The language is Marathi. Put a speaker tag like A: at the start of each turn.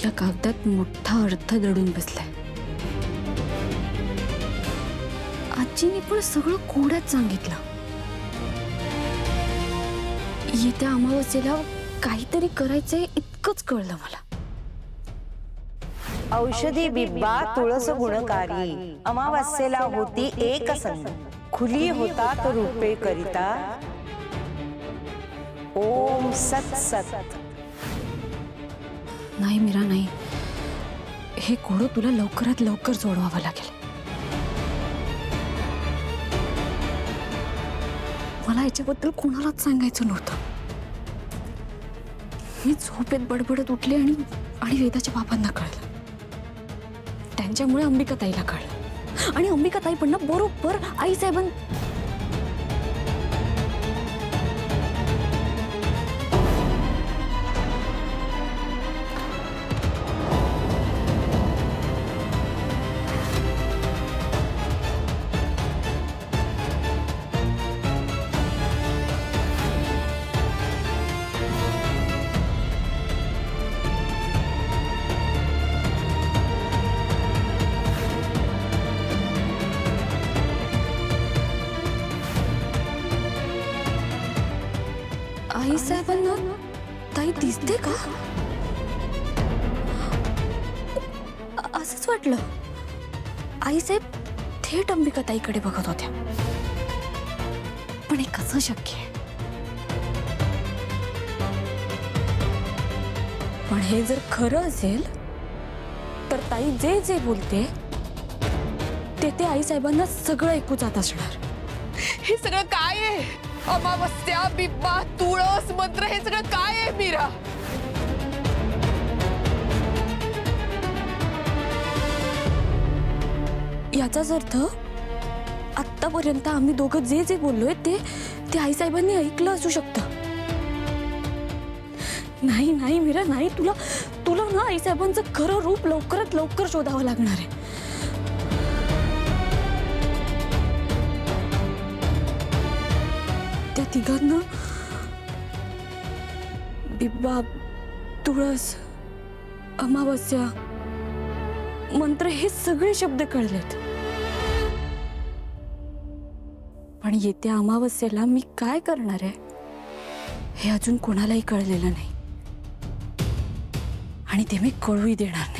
A: या कागदात मोठा अर्थ दडून बसलाय। आजीने पण सगळं कोड्यात सांगितलं। येत्या अमावस्येला काहीतरी करायचंय इतकंच कळलं मला।
B: औषधी बिब्बा तुळस गुणकारी, अमावस्येला होती एक संग, खुली होता तो रूपे करिता, ओम सत सत।
A: नाही मीरा नाही, हे कोडं तुला लवकरात लवकर सोडवावं लागेल। मला याच्याबद्दल कोणालाच सांगायचं नव्हतं। मी झोपेत बडबडत उठले आणि वेदाच्या बाबांना कळलं। त्यांच्यामुळे अंबिकाताईला कळलं आणि अंबिकाताई पण ना बरोबर आईसाहेबां आईसाहेबांना ताई दिसते का? असंच वाटलं। आईसाहेब थेट अंबिकाताईकडे बघत होत्या, पण हे कसं शक्य आहे? पण हे जर खरं असेल तर ताई जे जे बोलते ते आईसाहेबांना सगळं ऐकू जात असणार।
C: हे सगळं काय आहे? अमावस्या, बिब्बा, तुळस मंत्र, हे सगळं काय आहे मीरा?
A: याचाच अर्थ आतापर्यंत आम्ही दोघं जे जे बोललोय ते आईसाहेबांनी ऐकलं असू शकतं। नाही नाही मीरा नाही, तुला ना आईसाहेबांचं खरं रूप लवकरात लवकर शोधावं लागणार आहे। त्या तिघांना बिब्बा, तुळस, अमावस्या, मंत्र हे सगळे शब्द कळलेत, पण येत्या अमावस्येला मी काय करणार आहे हे अजून कोणालाही कळलेलं नाही आणि ते मी कळूही देणार नाही।